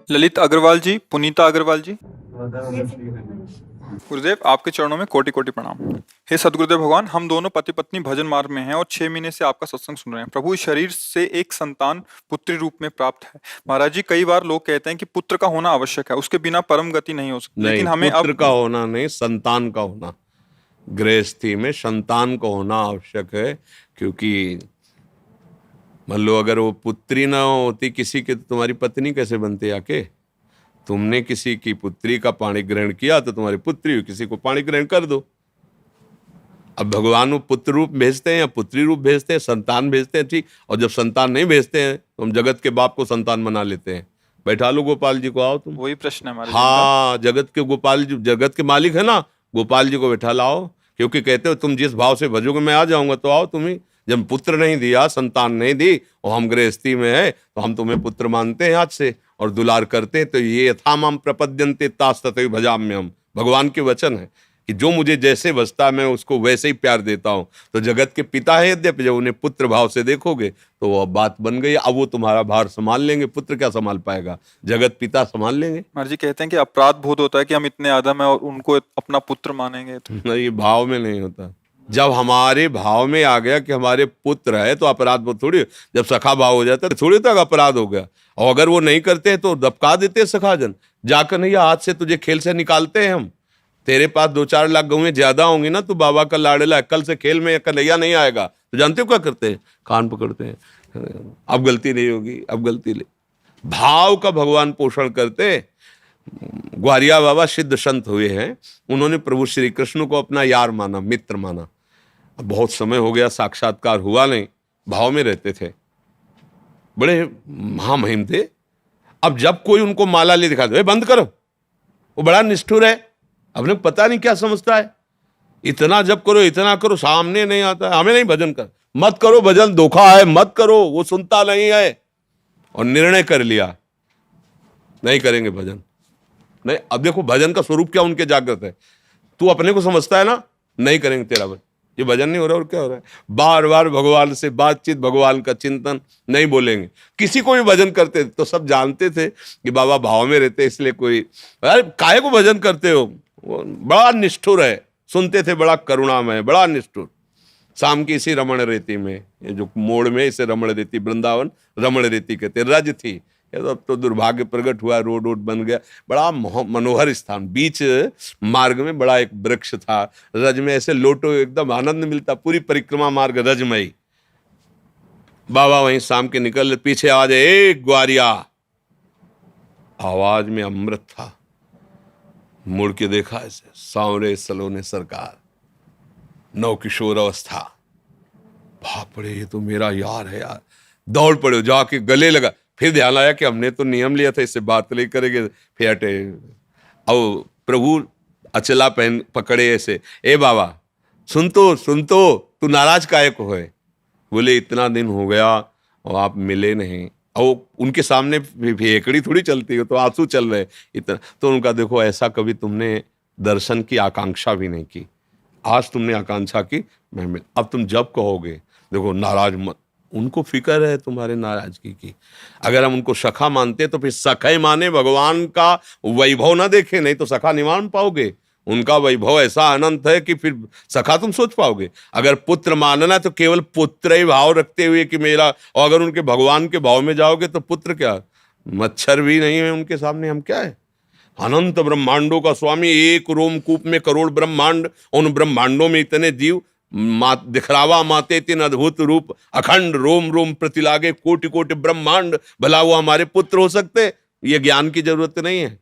ललित अग्रवाल जी, पुनीता अग्रवाल जी। गुरुदेव, आपके चरणों में कोटि कोटि प्रणाम। हे सदगुरुदेव भगवान, हम दोनों पति पत्नी भजन मार्ग में हैं और 6 महीने से आपका सत्संग सुन रहे हैं। प्रभु, इस शरीर से एक संतान पुत्री रूप में प्राप्त है। महाराज जी, कई बार लोग कहते हैं कि पुत्र का होना आवश्यक है, उसके बिना परम गति नहीं हो सकती, नहीं, लेकिन हमें पुत्र अब का होना नहीं, संतान का होना। गृहस्थी में संतान का होना आवश्यक है, क्योंकि मान लो अगर वो पुत्री ना होती किसी की, तो तुम्हारी पत्नी कैसे बनती आके? तुमने किसी की पुत्री का पाणी ग्रहण किया तो तुम्हारी पुत्री हुई, किसी को पाणी ग्रहण कर दो। अब भगवान वो पुत्र रूप भेजते हैं या पुत्री रूप भेजते हैं, संतान भेजते हैं, ठीक। और जब संतान नहीं भेजते हैं तो हम जगत के बाप को संतान बना लेते हैं। बैठा लो गोपाल जी को, आओ तुम। वही प्रश्न है महाराज जी इनका। हाँ, जगत के गोपाल जी, जगत के मालिक है ना, गोपाल जी को बैठा लाओ, क्योंकि कहते हो तुम जिस भाव से भजोगे मैं आ जाऊंगा। तो आओ तुम ही। जब पुत्र नहीं दिया, संतान नहीं दी, और हम गृहस्थी में है, तो हम तुम्हें पुत्र मानते हैं आज से और दुलार करते हैं। तो ये यथा माम प्रपद्यन्ते तास्तथैव भजाम्यहम्, भगवान के वचन है कि जो मुझे जैसे बसता है मैं उसको वैसे ही प्यार देता हूँ। तो जगत के पिता है यद्यपि, जब उन्हें पुत्र भाव से देखोगे तो वह बात बन गई। अब वो तुम्हारा भार संभाल लेंगे, पुत्र क्या संभाल पाएगा, जगत पिता संभाल लेंगे। महाराज जी कहते हैं कि अपराध बोध होता है कि हम इतने आदम है और उनको अपना पुत्र मानेंगे तो। नहीं, ये भाव में नहीं होता। जब हमारे भाव में आ गया कि हमारे पुत्र है तो अपराध बोध थोड़ी। जब सखा भाव हो जाता है थोड़ी तक अपराध हो गया। और अगर वो नहीं करते तो दबका देते सखाजन, जाकर नहीं आज से तुझे खेल से निकालते हैं हम। तेरे पास 2-4 लाख गौएं ज्यादा होंगी ना, तो बाबा का लाडला है, कल से खेल में कन्हैया नहीं आएगा। तो जानते हो क्या करते हैं? कान पकड़ते हैं, अब गलती नहीं होगी, अब गलती नहीं। भाव का भगवान पोषण करते। ग्वारिया बाबा सिद्ध संत हुए हैं, उन्होंने प्रभु श्री कृष्ण को अपना यार माना, मित्र माना। अब बहुत समय हो गया, साक्षात्कार हुआ नहीं, भाव में रहते थे, बड़े महामहिम थे। अब जब कोई उनको माला ले दिखा दे, बंद करो, वो बड़ा निष्ठुर है, अपने पता नहीं क्या समझता है। इतना जब करो, इतना करो, सामने नहीं आता है, हमें नहीं भजन कर, मत करो भजन, धोखा है, मत करो, वो सुनता नहीं है। और निर्णय कर लिया नहीं करेंगे भजन। नहीं, अब देखो भजन का स्वरूप क्या उनके जागृत है। तू अपने को समझता है ना, नहीं करेंगे तेरा भजन, ये भजन नहीं हो रहा और क्या हो रहा है। बार बार भगवान से बातचीत, भगवान का चिंतन, नहीं बोलेंगे। किसी को भी भजन करते तो सब जानते थे कि बाबा भाव में रहते, इसलिए कोई अरे काहे को भजन करते हो। वो बड़ा निष्ठुर है, सुनते थे, बड़ा करुणामय, बड़ा निष्ठुर। शाम की इसी रमण रेती में, ये जो मोड़ में इसे रमण रेती, वृंदावन रमण रेती कहते, रज थी। अब तो दुर्भाग्य प्रकट हुआ, रोड वोड बन गया, बड़ा मनोहर स्थान। बीच मार्ग में बड़ा एक वृक्ष था, रज में ऐसे लोटो, एकदम आनंद मिलता, पूरी परिक्रमा मार्ग रजमयी। बाबा वहीं शाम के निकल, पीछे आवाज है, एक ग्वारिया। आवाज में अमृत था। मुड़ के देखा, ऐसे सांवरे सलोने सरकार, नव किशोर अवस्था। बाप रे, ये तो मेरा यार है यार। दौड़ पड़े, जाके गले लगा। फिर ध्यान आया कि हमने तो नियम लिया था इससे बात नहीं करेंगे, फिर हटे। अब प्रभु अचला पहन पकड़े ऐसे, ए बाबा सुन तो, तू नाराज काहे को है? बोले इतना दिन हो गया और आप मिले नहीं। और उनके सामने भेकड़ी थोड़ी चलती है, तो आंसू चल रहे इतना। तो उनका देखो, ऐसा कभी तुमने दर्शन की आकांक्षा भी नहीं की, आज तुमने आकांक्षा की, मैं मिल। अब तुम जब कहोगे, देखो नाराज मत, उनको फिक्र है तुम्हारे नाराजगी की। अगर हम उनको सखा मानते तो फिर सखा ही माने, भगवान का वैभव ना देखे, नहीं तो सखा नहीं मान पाओगे। उनका वैभव ऐसा अनंत है कि फिर सखा तुम सोच पाओगे। अगर पुत्र मानना तो केवल पुत्र ही भाव रखते हुए कि मेरा, और अगर उनके भगवान के भाव में जाओगे तो पुत्र क्या, मच्छर भी नहीं है उनके सामने, हम क्या है। अनंत ब्रह्मांडों का स्वामी, एक रोमकूप में करोड़ ब्रह्मांड, उन ब्रह्मांडों में इतने जीव, दिखरावा माते तीन अद्भुत रूप, अखंड रोम रोम प्रतिलागे, कोटि कोटि ब्रह्मांड, भला वो हमारे पुत्र हो सकते? ये ज्ञान की जरूरत नहीं है,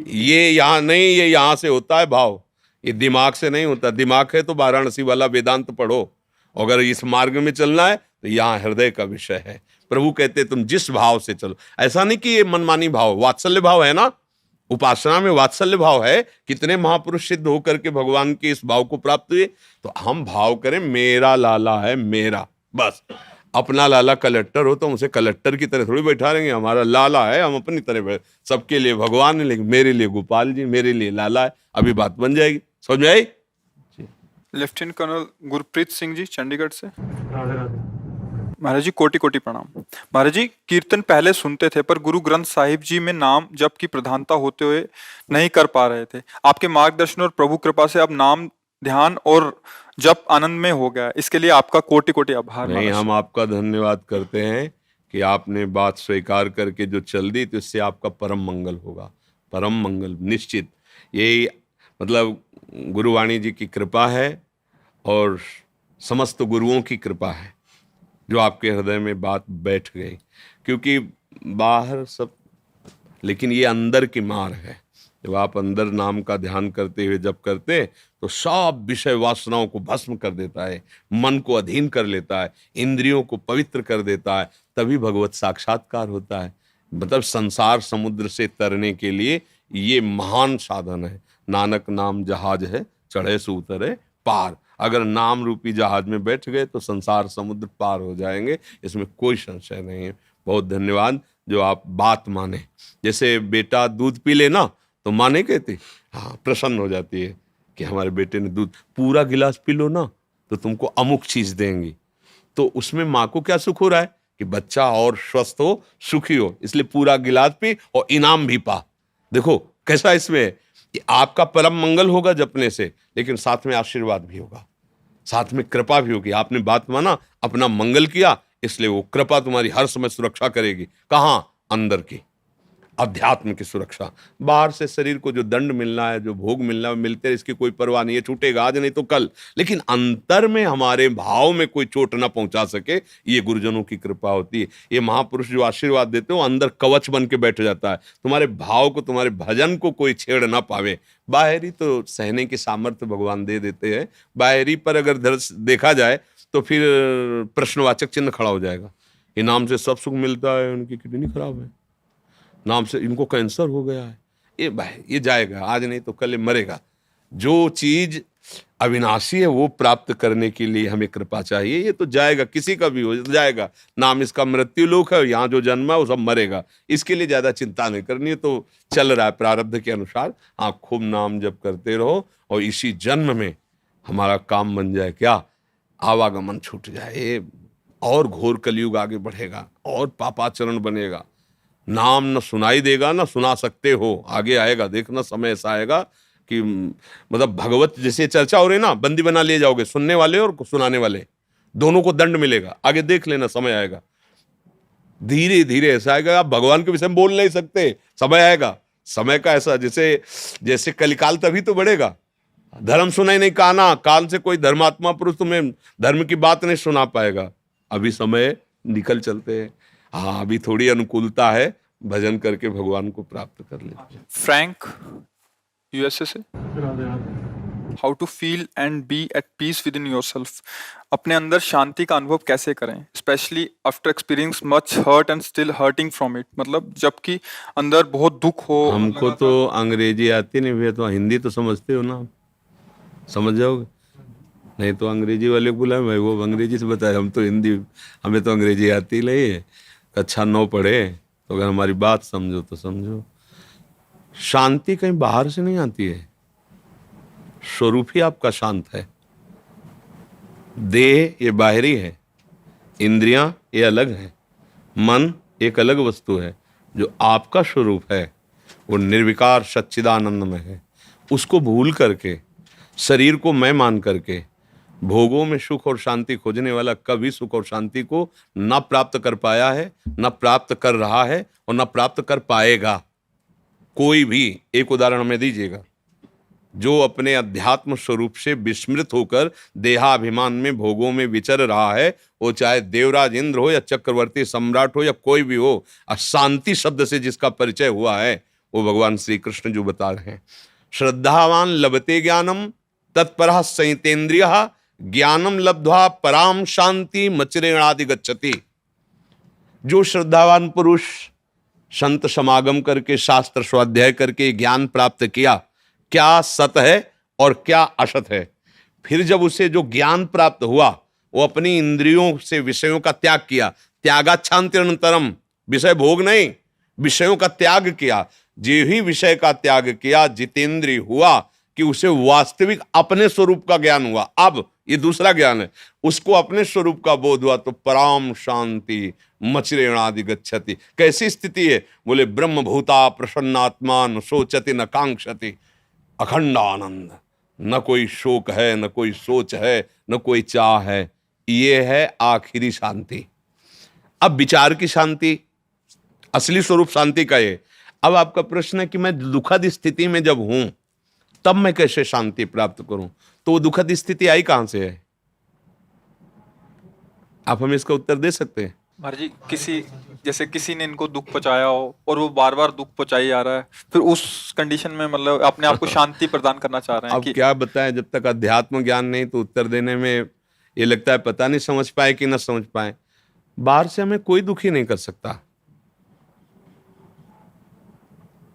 ये यहाँ नहीं, ये यहाँ से होता है भाव, ये दिमाग से नहीं होता। दिमाग है तो वाराणसी वाला वेदांत पढ़ो, अगर इस मार्ग में चलना है तो यहाँ हृदय का विषय है। प्रभु कहते तुम जिस भाव से चलो, ऐसा नहीं कि ये मनमानी भाव, वात्सल्य भाव है ना, उपासना में वात्सल्य भाव है। कितने महापुरुष सिद्ध होकर के भगवान के इस भाव को प्राप्त हुए। तो हम भाव करें, मेरा लाला है मेरा, बस। अपना लाला कलेक्टर हो तो उसे कलेक्टर की तरह थोड़ी बैठा रहेंगे, हमारा लाला है, हम अपनी तरह बैठ, सबके लिए भगवान है, लेकिन मेरे लिए गोपाल जी, मेरे लिए लाला है। अभी बात बन जाएगी, समझ में आई? लेफ्टिनेंट कर्नल गुरप्रीत सिंह जी, चंडीगढ़ से। महाराज जी कोटि कोटि प्रणाम। महाराज जी कीर्तन पहले सुनते थे पर गुरु ग्रंथ साहिब जी में नाम जप की प्रधानता होते हुए नहीं कर पा रहे थे। आपके मार्गदर्शन और प्रभु कृपा से अब नाम ध्यान और जप आनंद में हो गया। इसके लिए आपका कोटि कोटि आभार नहीं, महाराज। हम आपका धन्यवाद करते हैं कि आपने बात स्वीकार करके जो चल दी, तो इससे आपका परम मंगल होगा, परम मंगल निश्चित। यही मतलब गुरुवाणी जी की कृपा है और समस्त गुरुओं की कृपा है जो आपके हृदय में बात बैठ गई। क्योंकि बाहर सब, लेकिन ये अंदर की मार है। जब आप अंदर नाम का ध्यान करते हुए जब करते तो सब विषय वासनाओं को भस्म कर देता है, मन को अधीन कर लेता है, इंद्रियों को पवित्र कर देता है, तभी भगवत साक्षात्कार होता है। मतलब संसार समुद्र से तरने के लिए ये महान साधन है। नानक नाम जहाज है, चढ़े सो उतरे पार। अगर नाम रूपी जहाज में बैठ गए तो संसार समुद्र पार हो जाएंगे, इसमें कोई संशय नहीं है। बहुत धन्यवाद जो आप बात माने। जैसे बेटा दूध पी ले ना तो माँ नहीं कहती, हाँ प्रसन्न हो जाती है कि हमारे बेटे ने दूध पूरा गिलास पी लो ना तो तुमको अमुक चीज देंगी। तो उसमें माँ को क्या सुख हो रहा है कि बच्चा और स्वस्थ हो, सुखी हो, इसलिए पूरा गिलास पी और इनाम भी पा। देखो कैसा इसमें है कि आपका परम मंगल होगा जपने से, लेकिन साथ में आशीर्वाद भी होगा, साथ में कृपा भी होगी। आपने बात माना, अपना मंगल किया, इसलिए वो कृपा तुम्हारी हर समय सुरक्षा करेगी। कहाँ? अंदर की अध्यात्म की सुरक्षा। बाहर से शरीर को जो दंड मिलना है, जो भोग मिलना है, मिलते हैं, इसकी कोई परवाह नहीं है, छूटेगा आज नहीं तो कल, लेकिन अंतर में हमारे भाव में कोई चोट ना पहुंचा सके, ये गुरुजनों की कृपा होती है। ये महापुरुष जो आशीर्वाद देते हो अंदर कवच बन के बैठ जाता है, तुम्हारे भाव को, तुम्हारे भजन को कोई छेड़ ना पावे। बाहरी तो सहने की सामर्थ्य भगवान दे देते हैं, बाहरी पर अगर देखा जाए तो फिर प्रश्नवाचक चिन्ह खड़ा हो जाएगा। इनाम से सब सुख मिलता है, उनकी किडनी खराब है, नाम से इनको कैंसर हो गया है, ये भाई ये जाएगा, आज नहीं तो कल ये मरेगा। जो चीज अविनाशी है वो प्राप्त करने के लिए हमें कृपा चाहिए। ये तो जाएगा, किसी का भी हो जाएगा। नाम इसका मृत्यु लोक है, यहाँ जो जन्म है वो सब मरेगा, इसके लिए ज्यादा चिंता नहीं करनी है। तो चल रहा है प्रारब्ध के अनुसार, आप खूब नाम जप करते रहो और इसी जन्म में हमारा काम बन जाए क्या, आवागमन छूट जाए और घोर कलयुग आगे बढ़ेगा और पापाचरण बनेगा। नाम न सुनाई देगा न सुना सकते हो, आगे आएगा देखना, समय ऐसा आएगा कि मतलब भगवत जैसे चर्चा हो रही ना, बंदी बना लिए जाओगे, सुनने वाले और सुनाने वाले दोनों को दंड मिलेगा। आगे देख लेना, समय आएगा, धीरे धीरे ऐसा आएगा आप भगवान के विषय में बोल नहीं सकते, समय आएगा। समय का ऐसा जैसे जैसे कलिकाल तभी तो बढ़ेगा। धर्म सुनाई नहीं काना, काल से कोई धर्मात्मा पुरुष तुम्हें धर्म की बात नहीं सुना पाएगा। अभी समय निकल चलते हैं, हाँ अभी थोड़ी अनुकूलता है, भजन करके भगवान को प्राप्त कर ले। फ्रैंक यूएसए से, how to feel and be at peace within yourself. अपने अंदर शांति का अनुभव कैसे करें, specially after experience much hurt and still hurting from it. मतलब जबकि अंदर बहुत दुख हो। हमको तो अंग्रेजी आती नहीं भैया, तो हिंदी तो समझते हो ना, समझ जाओगे। नहीं तो अंग्रेजी वाले को बुलाए, भाई वो अंग्रेजी से बताए, हम तो हिंदी, हमें तो अंग्रेजी आती नहीं है। कक्षा 9 पढ़े तो अगर हमारी बात समझो तो समझो। शांति कहीं बाहर से नहीं आती है, स्वरूप ही आपका शांत है। देह ये बाहरी है, इंद्रियां ये अलग है, मन एक अलग वस्तु है। जो आपका स्वरूप है वो निर्विकार सच्चिदानंद में है। उसको भूल करके, शरीर को मैं मान करके, भोगों में सुख और शांति खोजने वाला कभी सुख और शांति को न प्राप्त कर पाया है, न प्राप्त कर रहा है और न प्राप्त कर पाएगा कोई भी। एक उदाहरण हमें दीजिएगा। जो अपने अध्यात्म स्वरूप से विस्मृत होकर देहाभिमान में भोगों में विचर रहा है, वो चाहे देवराज इंद्र हो या चक्रवर्ती सम्राट हो या कोई भी हो, अशांति शब्द से जिसका परिचय हुआ है वो भगवान श्री कृष्ण जो बता रहे हैं। श्रद्धावान लभते ज्ञानम तत्परः संयतेन्द्रियः ज्ञानम लब्ध्वा पराम शांति मचरेणादि गच्छति। जो श्रद्धावान पुरुष संत समागम करके, शास्त्र स्वाध्याय करके ज्ञान प्राप्त किया, क्या सत है और क्या असत है, फिर जब उसे जो ज्ञान प्राप्त हुआ, वो अपनी इंद्रियों से विषयों का त्याग किया। त्यागाच्छान्तिरनंतरम, विषय भोग नहीं, विषयों का त्याग किया। जो ही विषय का त्याग किया, जितेंद्रिय हुआ कि उसे वास्तविक अपने स्वरूप का ज्ञान हुआ। अब ये दूसरा ज्ञान है। उसको अपने स्वरूप का बोध हुआ तो पराम शांति मचरेणादि गच्छति। कैसी स्थिति है? बोले ब्रह्म भूता प्रसन्नात्मा न सोचति न कांक्षति, अखंड आनंद, न कोई शोक है, न कोई सोच है, न कोई चाह है। ये है आखिरी शांति। अब विचार की शांति, असली स्वरूप शांति का ये। अब आपका प्रश्न है कि मैं दुखद स्थिति में जब हूं तब मैं कैसे शांति प्राप्त करूं? तो वो दुखद स्थिति आई कहां से है? आप हमें इसका उत्तर दे सकते हैं? महाराज जी, किसी ने इनको दुख पहुंचाया हो और वो बार बार दुख पहुंचाई जा रहा है, फिर उस कंडीशन में मतलब अपने आप को शांति प्रदान करना चाह रहे हैं अब कि क्या बताएं, जब तक अध्यात्म ज्ञान नहीं तो उत्तर देने में ये लगता है पता नहीं समझ पाए कि ना समझ पाए। बाहर से हमें कोई दुखी नहीं कर सकता।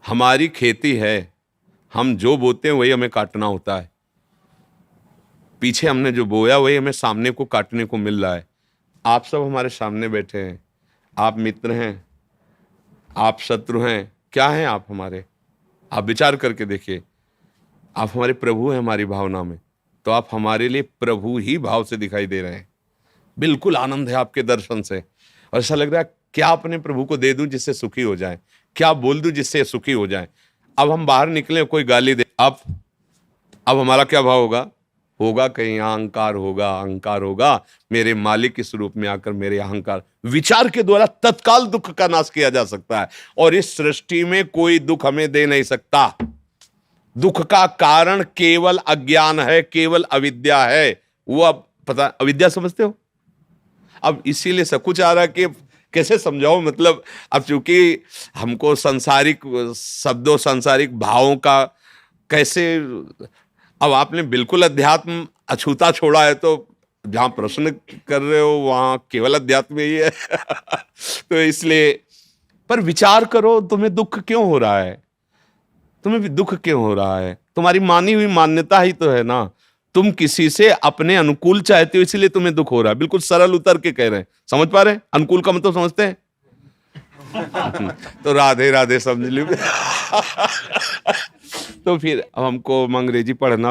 हमारी खेती है, हम जो बोते हैं वही हमें काटना होता है। पीछे हमने जो बोया वही हमें सामने को काटने को मिल रहा है। आप सब हमारे सामने बैठे हैं, आप मित्र हैं, आप शत्रु हैं, क्या हैं आप हमारे? आप विचार करके देखिए। आप हमारे प्रभु हैं हमारी भावना में, तो आप हमारे लिए प्रभु ही भाव से दिखाई दे रहे हैं। बिल्कुल आनंद है आपके दर्शन से, और ऐसा लग रहा है क्या अपने प्रभु को दे दूं जिससे सुखी हो जाए, क्या बोल दूं जिससे सुखी हो जाए। अब हम बाहर निकले, कोई गाली दे, अब हमारा क्या भाव होगा कहीं अहंकार होगा, अहंकार होगा। मेरे मालिक के स्वरूप में आकर मेरे अहंकार, विचार के द्वारा तत्काल दुख का नाश किया जा सकता है। और इस सृष्टि में कोई दुख हमें दे नहीं सकता। दुख का कारण केवल अज्ञान है, केवल अविद्या है। वो अब पता, अविद्या समझते हो? अब इसीलिए सब कुछ आ रहा है कि कैसे समझाओ, मतलब अब चूंकि हमको सांसारिक शब्दों, सांसारिक भावों का कैसे, अब आपने बिल्कुल अध्यात्म अछूता छोड़ा है, तो जहां प्रश्न कर रहे हो वहां केवल अध्यात्म ही है। तो इसलिए, पर विचार करो, तुम्हें दुख क्यों हो रहा है? तुम्हें भी दुख क्यों हो रहा है? तुम्हारी मानी हुई मान्यता ही तो है ना। तुम किसी से अपने अनुकूल चाहते हो, इसलिए तुम्हें दुख हो रहा है। बिल्कुल सरल उतर के कह रहे हैं, समझ पा रहे हैं? अनुकूल का मतलब समझते हैं? तो राधे राधे समझ लो। तो फिर अब हमको अंग्रेजी पढ़ना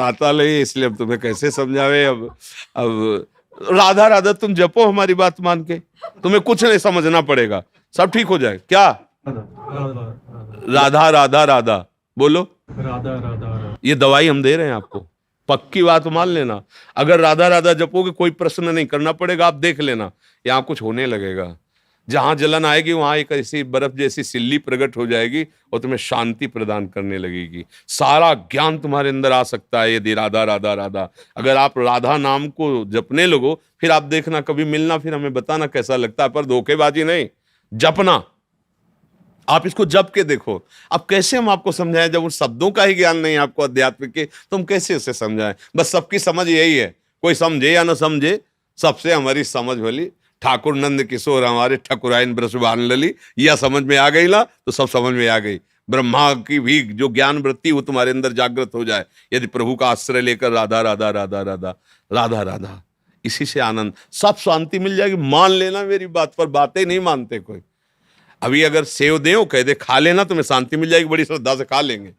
आता नहीं, इसलिए अब तुम्हें कैसे समझावे। अब राधा राधा तुम जपो हमारी बात मान के, तुम्हें कुछ नहीं समझना पड़ेगा, सब ठीक हो जाए। क्या राधा राधा राधा बोलो, राधा राधा। ये दवाई हम दे रहे हैं आपको, पक्की बात मान लेना। अगर राधा राधा जपोगे कोई प्रश्न नहीं करना पड़ेगा, आप देख लेना यहाँ कुछ होने लगेगा। जहां जलन आएगी वहां एक ऐसी बर्फ जैसी सिल्ली प्रकट हो जाएगी और तुम्हें शांति प्रदान करने लगेगी। सारा ज्ञान तुम्हारे अंदर आ सकता है यदि राधा राधा राधा, अगर आप राधा नाम को जपने लगो, फिर आप देखना कभी मिलना, फिर हमें बताना कैसा लगता है। पर धोखेबाजी नहीं, जपना। आप इसको जप के देखो। अब कैसे हम आपको समझाएं, जब उन शब्दों का ही ज्ञान नहीं आपको अध्यात्म के, तो हम कैसे उसे समझाएं? बस सबकी समझ यही है, कोई समझे या ना समझे, सबसे हमारी समझ वाली ठाकुर नंद किशोर हमारे ठकुराइन ब्रजबान लली, यह समझ में आ गई ना तो सब समझ में आ गई। ब्रह्मा की भी जो ज्ञान वृत्ति वो तुम्हारे अंदर जागृत हो जाए यदि प्रभु का आश्रय लेकर राधा राधा राधा राधा राधा राधा, इसी से आनंद, सब शांति मिल जाएगी। मान लेना मेरी बात पर, बातें नहीं मानते कोई। अभी अगर सेव दे कह दे खा लेना, तुम्हें शांति मिल जाएगी, बड़ी श्रद्धा से खा लेंगे।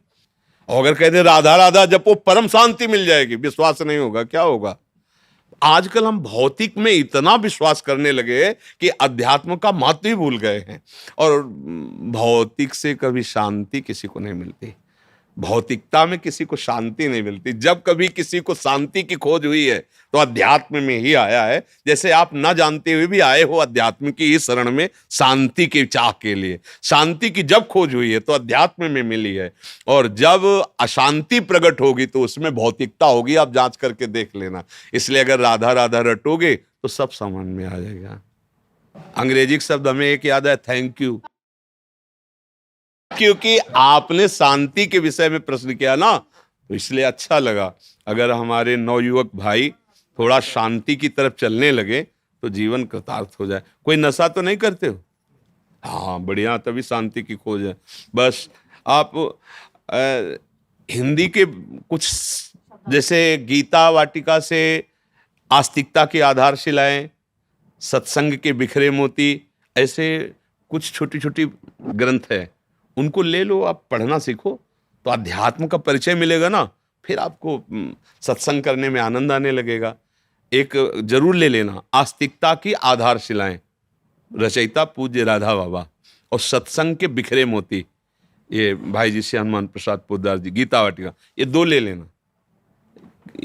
और अगर कह दे राधा राधा जपो, परम शांति मिल जाएगी, विश्वास नहीं होगा, क्या होगा? आजकल हम भौतिक में इतना विश्वास करने लगे कि अध्यात्म का महत्व ही भूल गए हैं। और भौतिक से कभी शांति किसी को नहीं मिलती, भौतिकता में किसी को शांति नहीं मिलती। जब कभी किसी को शांति की खोज हुई है तो अध्यात्म में ही आया है। जैसे आप ना जानते हुए भी आए हो अध्यात्म की इस शरण में शांति के चाह के लिए। शांति की जब खोज हुई है तो अध्यात्म में मिली है, और जब अशांति प्रकट होगी तो उसमें भौतिकता होगी। आप जांच करके देख लेना। इसलिए अगर राधा राधा रटोगे तो सब समझ में आ जाएगा। अंग्रेजी शब्द हमें एक याद है, थैंक यू, क्योंकि आपने शांति के विषय में प्रश्न किया ना, तो इसलिए अच्छा लगा। अगर हमारे नवयुवक भाई थोड़ा शांति की तरफ चलने लगे तो जीवन कृतार्थ हो जाए। कोई नशा तो नहीं करते हो? हाँ बढ़िया, तभी शांति की खोज है। बस आप हिंदी के कुछ जैसे गीता वाटिका से आस्तिकता की आधारशिलाएं, सत्संग के बिखरे मोती, ऐसे कुछ छोटी छोटी ग्रंथ है, उनको ले लो, आप पढ़ना सीखो तो अध्यात्म का परिचय मिलेगा ना। फिर आपको सत्संग करने में आनंद आने लगेगा। एक जरूर ले लेना, आस्तिकता की आधारशिलाएं, रचयिता पूज्य राधा बाबा, और सत्संग के बिखरे मोती, ये भाई जी से हनुमान प्रसाद पोद्दार जी, गीता वाटिका, ये 2 ले लेना।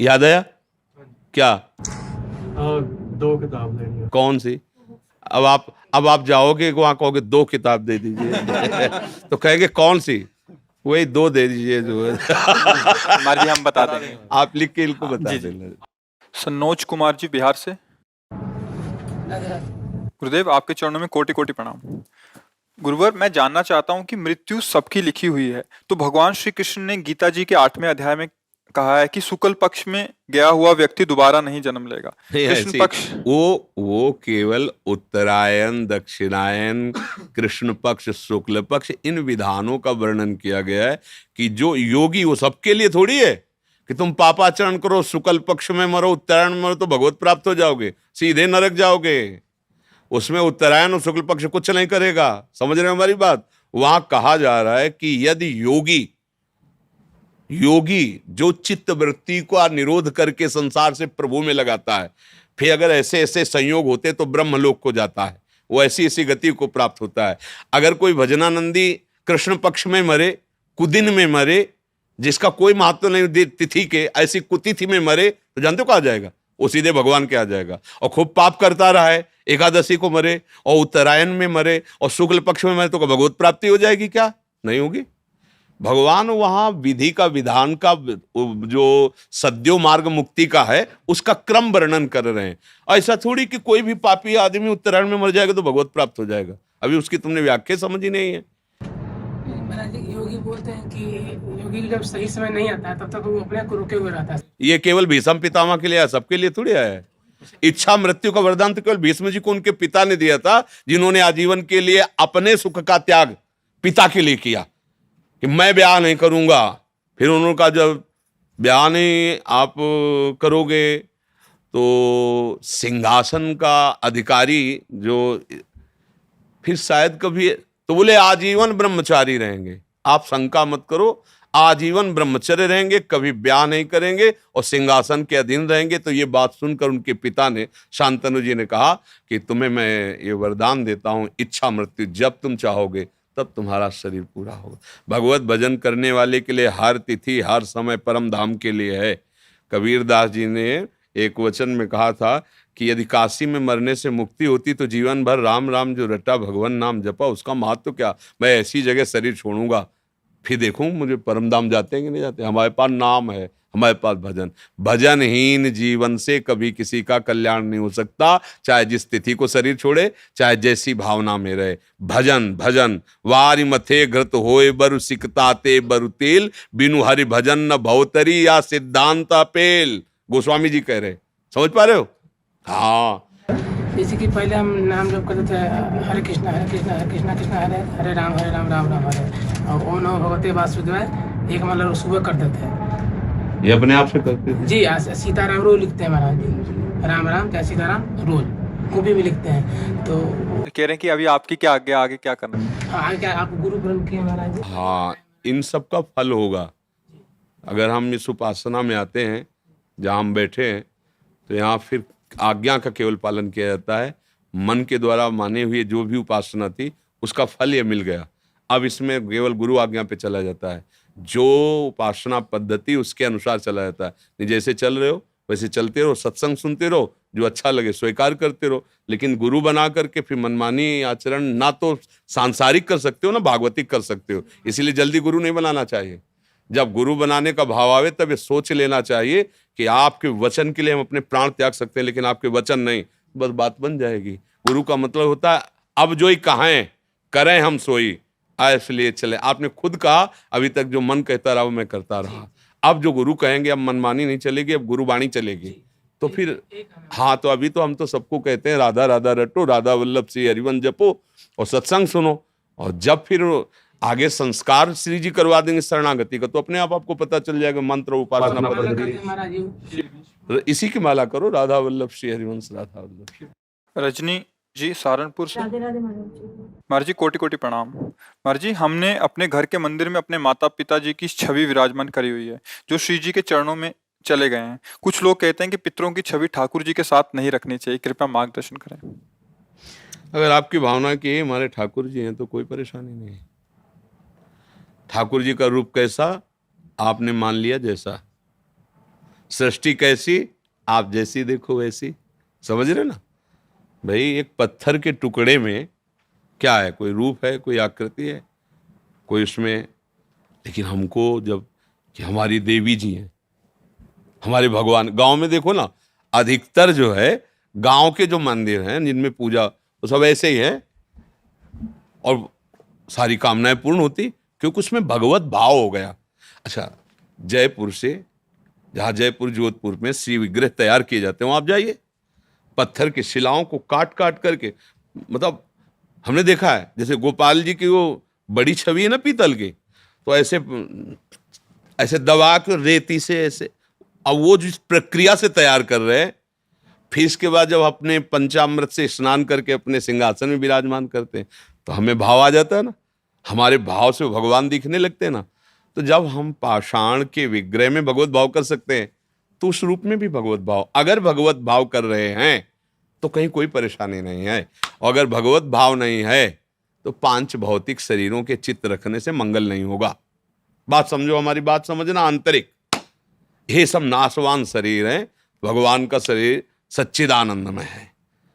याद आया क्या? 2 किताब लेनी है। कौन सी? अब आप जाओगे वहां, कहोगे 2 किताब दे दीजिए तो कहेंगे कौन सी? वही 2 दे दीजिए जो है। हमारी हम बता देंगे। आप लिख के इनको बता जी, जी। देना। सनोज कुमार जी बिहार से। गुरुदेव आपके चरणों में कोटि कोटि प्रणाम। गुरुवर, मैं जानना चाहता हूं कि मृत्यु सबकी लिखी हुई है, तो भगवान श्री कृष्ण ने गीता जी के 8वें अध्याय में कहा है कि शुक्ल पक्ष में गया हुआ व्यक्ति दोबारा नहीं जन्म लेगा। नहीं, कृष्ण ऐसी पक्ष वो केवल उत्तरायण, दक्षिणायन, कृष्ण पक्ष, शुक्ल पक्ष, इन विधानों का वर्णन किया गया है कि जो योगी, वो सबके लिए थोड़ी है कि तुम पापाचरण करो, शुक्ल पक्ष में मरो, उत्तरायण में मरो तो भगवत प्राप्त हो जाओगे, सीधे नरक जाओगे। उसमें उत्तरायण और शुक्ल पक्ष कुछ नहीं करेगा। समझ रहे हो हमारी बात? वहां कहा जा रहा है कि यदि योगी जो चित्त वृत्ति को निरोध करके संसार से प्रभु में लगाता है, फिर अगर ऐसे ऐसे संयोग होते तो ब्रह्मलोक को जाता है, वो ऐसी ऐसी गति को प्राप्त होता है। अगर कोई भजनानंदी कृष्ण पक्ष में मरे, कुदिन में मरे, जिसका कोई महत्व नहीं तिथि के, ऐसी कुतिथि में मरे, तो जानते हो कहा जाएगा? वो सीधे भगवान के आ जाएगा। और खूब पाप करता रहा है, एकादशी को मरे और उत्तरायण में मरे और शुक्ल पक्ष में मरे, तो भगवत प्राप्ति हो जाएगी क्या? नहीं होगी। भगवान वहां विधि का, विधान का, जो सद्यो मार्ग मुक्ति का है, उसका क्रम वर्णन कर रहे हैं। ऐसा थोड़ी कि कोई भी पापी आदमी उत्तरायण में मर जाएगा तो भगवत प्राप्त हो जाएगा। अभी उसकी तुमने व्याख्या समझ ही नहीं है। महाराज जी, योगी बोलते हैं कि योगी जब सही समय नहीं आता है तब तक वो अपने आप को रुके हुए रहता है। ये केवल भीष्म पितामह के लिए है, सबके लिए थोड़ी है। इच्छा मृत्यु का वरदान तो केवल भीष्म जी को उनके पिता ने दिया था, जिन्होंने आजीवन के लिए अपने सुख का त्याग पिता के लिए किया कि मैं ब्याह नहीं करूंगा। फिर उन्होंने कहा जब ब्याह नहीं आप करोगे तो सिंहासन का अधिकारी जो फिर शायद कभी, तो बोले आजीवन ब्रह्मचारी रहेंगे। आप शंका मत करो, आजीवन ब्रह्मचर्य रहेंगे, कभी ब्याह नहीं करेंगे और सिंहासन के अधीन रहेंगे। तो ये बात सुनकर उनके पिता ने, शांतनु जी ने कहा कि तुम्हें मैं ये वरदान देता हूं, इच्छा मृत्यु जब तुम चाहोगे तब तुम्हारा शरीर पूरा होगा। भगवत भजन करने वाले के लिए हर तिथि, हर समय परम धाम के लिए है। कबीर दास जी ने एक वचन में कहा था कि यदि काशी में मरने से मुक्ति होती तो जीवन भर राम राम जो रटा भगवान नाम जपा, उसका महत्व क्या? मैं ऐसी जगह शरीर छोड़ूंगा, फिर देखूं मुझे परम धाम जाते हैं कि नहीं जाते। हमारे पास नाम है, हमारे पास भजन। भजनहीन जीवन से कभी किसी का कल्याण नहीं हो सकता, चाहे जिस तिथि को शरीर छोड़े, चाहे जैसी भावना में रहे। भजन भजन वारी मथे घृत होए बरु सिकताते बरु तेल, बिनु हरि भजन न भवतरी या सिद्धांत पेल। गोस्वामी जी कह रहे, समझ पा रहे हो? हाँ, जैसे कि पहले हम नाम जप करते थे, हरे कृष्णा हरे कृष्णा हरे कृष्णा कृष्णा हरे हरे राम राम राम हरे, और ओम नमो भगवते वासुदेवाय एक मतलब सुबह करते थे। ये अपने आप से करते थे जी। सीताराम रोज लिखते हैं महाराज जी, राम राम क्या सीताराम रोज, वो भी लिखते हैं। तो कह रहे हैं कि अभी आपकी क्या आगे क्या करना है? हाँ, क्या आप गुरु ब्रह्म किए महाराज जी? हाँ, इन सब का फल होगा। अगर हम इस उपासना में आते हैं जहाँ हम बैठे हैं, तो यहाँ फिर आज्ञा का केवल पालन किया जाता है। मन के द्वारा माने हुए जो भी उपासना थी उसका फल ये मिल गया। अब इसमें केवल गुरु आज्ञा पे चला जाता है, जो उपासना पद्धति उसके अनुसार चला जाता है। जैसे चल रहे हो वैसे चलते रहो, सत्संग सुनते रहो, जो अच्छा लगे स्वीकार करते रहो। लेकिन गुरु बना करके फिर मनमानी आचरण ना तो सांसारिक कर सकते हो ना भागवतिक कर सकते हो। इसीलिए जल्दी गुरु नहीं बनाना चाहिए। जब गुरु बनाने का भाव आवे तब ये सोच लेना चाहिए कि आपके वचन के लिए हम अपने प्राण त्याग सकते हैं, लेकिन आपके वचन नहीं, बस बात बन जाएगी। गुरु का मतलब होता है अब जो ही कहें करें हम सोई, इसलिए चले। आपने खुद कहा अभी तक जो मन कहता रहा वो मैं करता रहा। अब जो गुरु कहेंगे, अब मनमानी नहीं चलेगी, अब गुरुवाणी चलेगी। तो फिर हाँ, तो अभी तो हम तो सबको कहते हैं राधा राधा रटो, राधा वल्लभ श्री हरिवन जपो और सत्संग सुनो। और जब फिर आगे संस्कार श्री जी करवा देंगे शरणागति का, तो अपने आप आपको पता चल जाएगा मंत्र उपासना पद्धति। इसी की माला करो, राधा वल्लभ श्री हरिवंश राधा वल्लभ। रजनी जी सहारनपुर से। राधे राधे महाराज जी। महाराज जी कोटि कोटि प्रणाम। महाराज जी, हमने अपने घर के मंदिर में अपने माता पिता जी की छवि विराजमान करी हुई है जो श्री जी के चरणों में चले गए हैं। कुछ लोग कहते हैं कि पितरों की छवि ठाकुर जी के साथ नहीं रखनी चाहिए, कृपया मार्गदर्शन करें। अगर आपकी भावना की हमारे ठाकुर जी हैं तो कोई परेशानी नहीं। ठाकुर जी का रूप कैसा आपने मान लिया जैसा, सृष्टि कैसी आप जैसी देखो वैसी, समझ रहे ना भाई। एक पत्थर के टुकड़े में क्या है, कोई रूप है, कोई आकृति है, कोई उसमें। लेकिन हमको जब कि हमारी देवी जी हैं, हमारे भगवान, गांव में देखो ना अधिकतर जो है गांव के जो मंदिर हैं जिनमें पूजा वो सब ऐसे ही है और सारी कामनाएं पूर्ण होती क्योंकि उसमें भगवत भाव हो गया। अच्छा, जयपुर से जहाँ जयपुर जोधपुर में श्री विग्रह तैयार किए जाते हैं वहाँ आप जाइए, पत्थर की शिलाओं को काट काट करके, मतलब हमने देखा है जैसे गोपाल जी की वो बड़ी छवि है ना पीतल की, तो ऐसे ऐसे दबा के रेती से ऐसे, अब वो जिस प्रक्रिया से तैयार कर रहे हैं, फिर इसके बाद जब अपने पंचामृत से स्नान करके अपने सिंहासन में विराजमान करते हैं तो हमें भाव आ जाता है ना, हमारे भाव से भगवान दिखने लगते हैं ना। तो जब हम पाषाण के विग्रह में भगवत भाव कर सकते हैं तो उस रूप में भी भगवत भाव, अगर भगवत भाव कर रहे हैं तो कहीं कोई परेशानी नहीं है। और अगर भगवत भाव नहीं है तो पांच भौतिक शरीरों के चित्त रखने से मंगल नहीं होगा। बात समझो, हमारी बात समझना। आंतरिक ये सब नाशवान शरीर है, भगवान का शरीर सच्चिदानंदमय है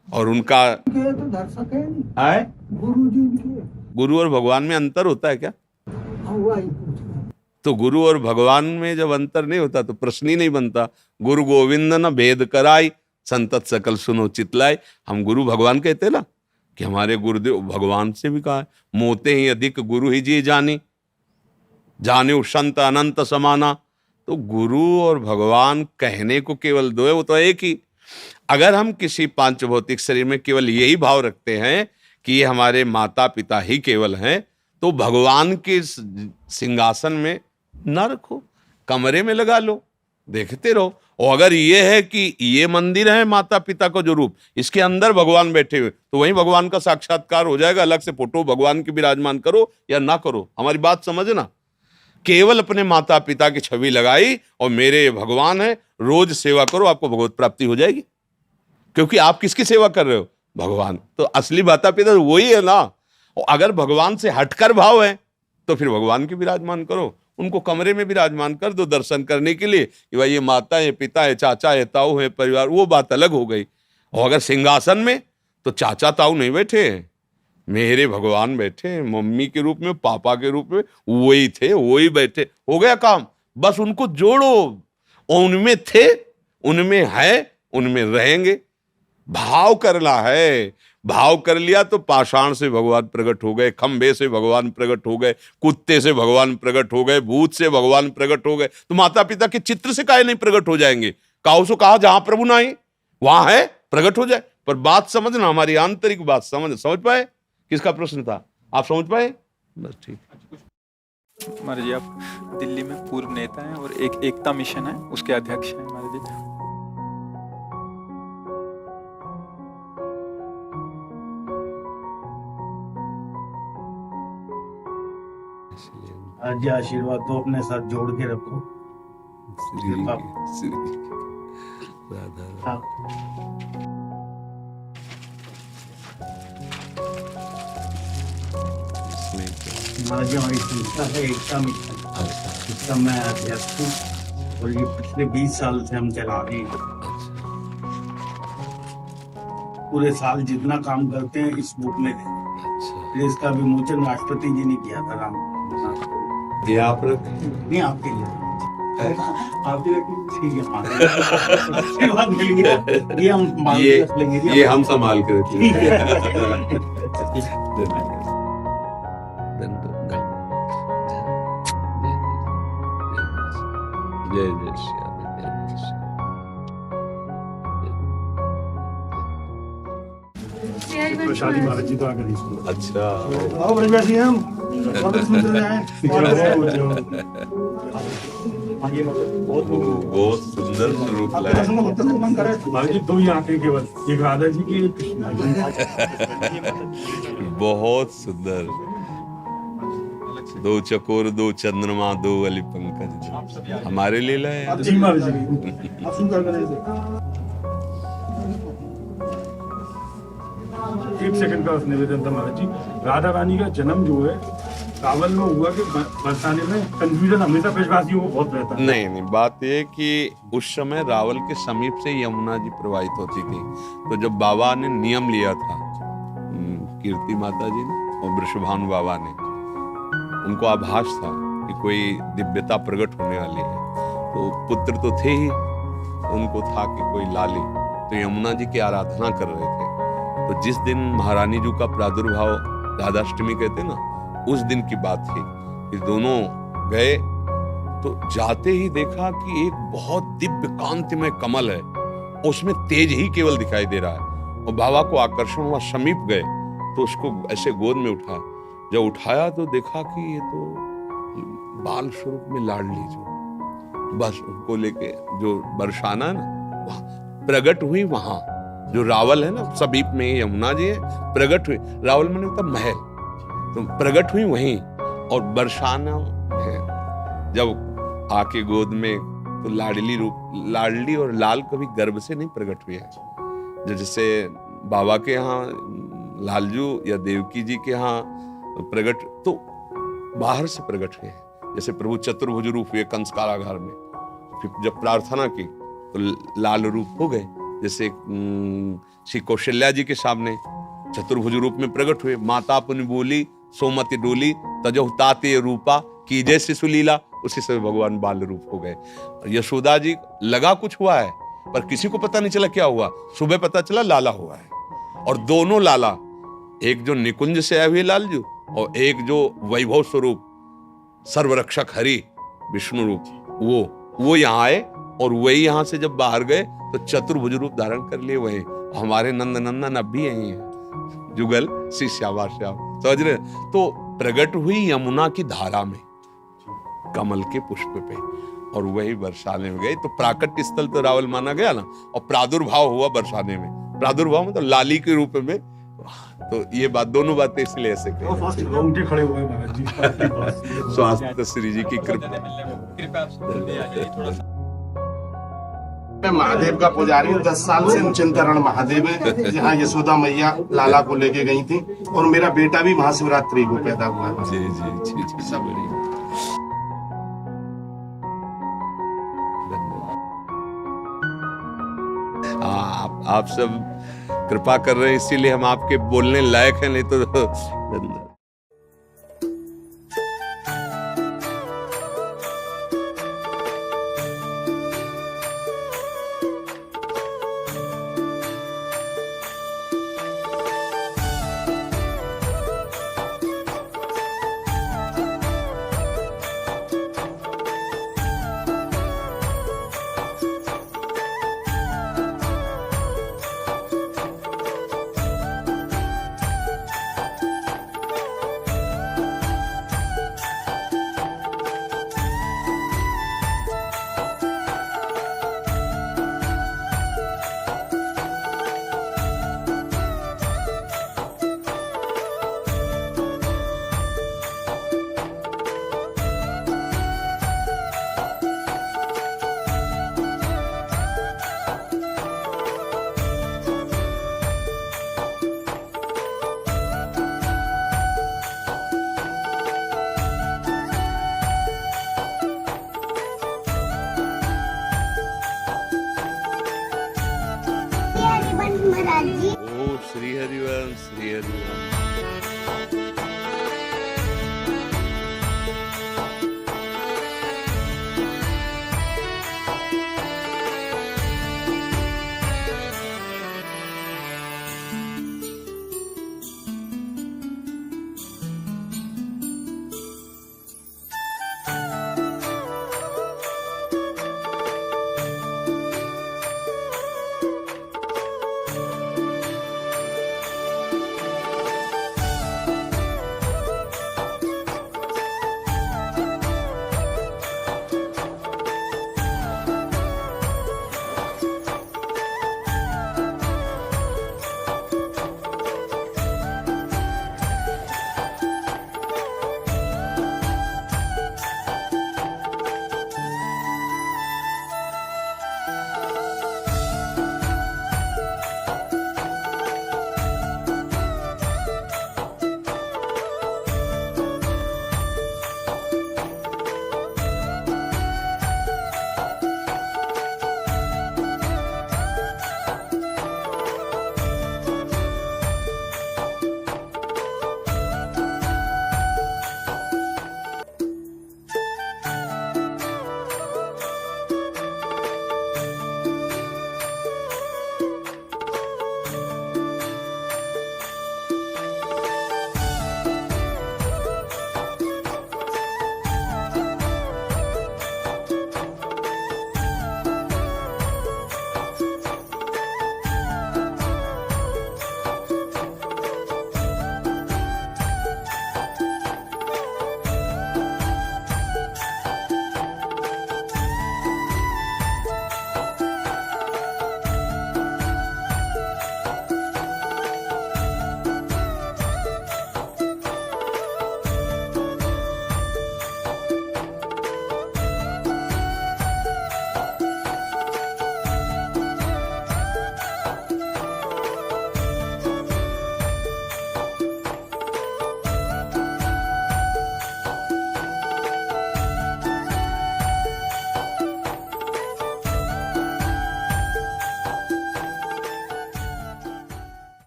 और उनका है। गुरु और भगवान में अंतर होता है क्या? तो गुरु और भगवान में जब अंतर नहीं होता तो प्रश्न ही नहीं बनता। गुरु गोविंद न भेद कराई, संतत सकल सुनो चितलाई। हम गुरु भगवान कहते हैं ना कि हमारे गुरुदेव भगवान से भी कहा है, मोते ही अधिक गुरु ही जी जानी, जाने संत अनंत समाना। तो गुरु और भगवान कहने को केवल दो है, वो तो एक ही। अगर हम किसी पांच भौतिक शरीर में केवल यही भाव रखते हैं कि ये हमारे माता पिता ही केवल हैं, तो भगवान के सिंहासन में ना रखो, कमरे में लगा लो, देखते रहो। और अगर ये है कि ये मंदिर है माता पिता का जो रूप, इसके अंदर भगवान बैठे हुए, तो वहीं भगवान का साक्षात्कार हो जाएगा। अलग से फोटो भगवान की विराजमान करो या ना करो, हमारी बात समझना। केवल अपने माता पिता की छवि लगाई और मेरे भगवान है, रोज सेवा करो, आपको भगवत प्राप्ति हो जाएगी। क्योंकि आप किसकी सेवा कर रहे हो? भगवान। तो असली माता पिता वही है ना। और अगर भगवान से हटकर भाव है तो फिर भगवान की विराजमान करो, उनको कमरे में विराजमान कर दो दर्शन करने के लिए कि भाई ये माता है, पिता है, चाचा है, ताऊ है, परिवार, वो बात अलग हो गई। और अगर सिंहासन में तो चाचा ताऊ नहीं बैठे हैं, मेरे भगवान बैठे, मम्मी के रूप में, पापा के रूप में, वही थे वही बैठे, हो गया काम। बस उनको जोड़ो, उनमें थे, उनमें है, उनमें रहेंगे। भाव करना है, भाव कर लिया तो पाषाण से भगवान प्रकट हो गए, खंबे से भगवान प्रकट हो गए, कुत्ते से भगवान प्रकट हो गए, भूत से भगवान प्रकट हो गए। तो माता पिता के चित्र से काहे नहीं प्रकट हो जाएंगे? काहो सो कहा जहां प्रभु नहीं वहां है, प्रकट हो जाए। पर बात समझना, हमारी आंतरिक बात समझ पाए। किसका प्रश्न था, आप समझ पाए? बस ठीक। महाराज जी, आप दिल्ली में पूर्व नेता हैं और एक एकता मिशन है उसके अध्यक्ष हैं महाराज जी। आज ये आशीर्वाद तो अपने साथ जोड़ के रखो। हाँ। महाराज जी, हमारी संस्था है एकता मिशन, इसका मैं अध्यक्ष हूँ और ये पिछले 20 साल से हम चला रहे हैं। पूरे साल जितना काम करते हैं इस बुक में फिर इसका विमोचन राष्ट्रपति जी ने किया था। राम ये आप रख नहीं, आपके लिए आपके लिए ठीक है। आशीर्वाद मिल गया, ये हम संभाल के रख लेंगे। ये हम संभाल के रखेंगे। जय जय श्याम, जय जय श्याम। प्रसादी महाराज जी तो आकर इसको। अच्छा, आओ बड़े जी, हम बहुत सुंदर हैं। बहुत सुंदर स्वरूप लाए। महाराज जी, 2 ही आंखें केवल, एक राधा जी की, बहुत सुंदर। दो चकोर, दो चंद्रमा, दो अली पंकज, हमारे लीला है। जी महाराज जी, आप शुरू कर दें। एक सेकंड का निवेदन था महाराज जी, राधा रानी का जन्म जो है रावल में हुआ कि बरसाने में, कंफ्यूजन हमेशा ब्रजवासियों को बहुत रहता है। नहीं, बात ये कि उस समय रावल के समीप से यमुना जी प्रवाहित होती थी। तो जब बाबा ने नियम लिया था, कीर्ति माता जी ने और वृषभानु बाबा ने, उनको आभास था कि कोई दिव्यता प्रकट होने वाली है। तो पुत्र तो थे ही, उनको था कि कोई लाली, तो यमुना जी की आराधना कर रहे थे। तो जिस दिन महारानी जी का प्रादुर्भाव, राधाष्टमी कहते ना, उस दिन की बात थी कि दोनों गए। तो जाते ही देखा कि एक बहुत दिव्य कांतिमय कमल है, उसमें तेज ही केवल दिखाई दे रहा है। और बाबा को आकर्षण हुआ, समीप गए तो उसको ऐसे गोद में उठाया। जब उठाया तो देखा कि ये तो बाल स्वरूप में लाडली जो, बस उनको लेके जो बरसाना है ना, प्रकट हुई वहां। जो रावल है ना, समीप में यमुना जी है, प्रकट हुई। रावल मैंने मतलब महल, तो प्रकट हुई वहीं। और बरसाना है, जब आके गोद में, तो लाडली रूप, लाडली और लाल कभी गर्भ से नहीं प्रकट हुए हैं। जैसे बाबा के यहाँ लालजू या देवकी जी के यहाँ प्रकट, तो बाहर से प्रकट हुए हैं। जैसे प्रभु चतुर्भुज रूप हुए कंस कारागार में, फिर जब प्रार्थना की तो लाल रूप हो गए। जैसे श्री कौशल्या जी के सामने चतुर्भुज रूप में प्रकट हुए। माता पुनि बोली सोमति डोली, तजहु ताते रूपा की जैसे सुलीला, उसी से भगवान बाल रूप हो गए। यशोदा जी लगा कुछ हुआ है, पर किसी को पता नहीं चला क्या हुआ। सुबह पता चला लाला हुआ है। और दोनों लाला, एक जो निकुंज से आए हुए लालजू, और एक जो वैभव स्वरूप सर्वरक्षक हरि विष्णु रूप, वो यहाँ आए। और वही यहाँ से जब बाहर गए तो चतुर्भुज रूप धारण कर लिए। वही हमारे नंद नंदन अब भी यही है, जुगल श्री श्यामा श्याम, समझ रहे। तो प्रकट हुई यमुना की धारा में, कमल के पुष्प पे, और वही बरसाने में गए। तो प्राकट्य स्थल तो रावल माना गया ना, और प्रादुर्भाव हुआ बरसाने में। प्रादुर्भाव मतलब लाली के रूप में। तो ये बात, दोनों बातें इसलिए ऐसे रोंगटे खड़े हुए महाराज जी। स्वास्थ्य श्री जी की कृपा। मैं महादेव का पुजारी हूँ। 10 साल से चिंतारण महादेव है, जहाँ यशोदा मैया लाला को लेके गई थी, और मेरा बेटा भी महाशिवरात्रि को पैदा हुआ है। जी जी जी जी, सब बढ़िया। आप सब कृपा कर रहे हैं, इसीलिए हम आपके बोलने लायक हैं, नहीं तो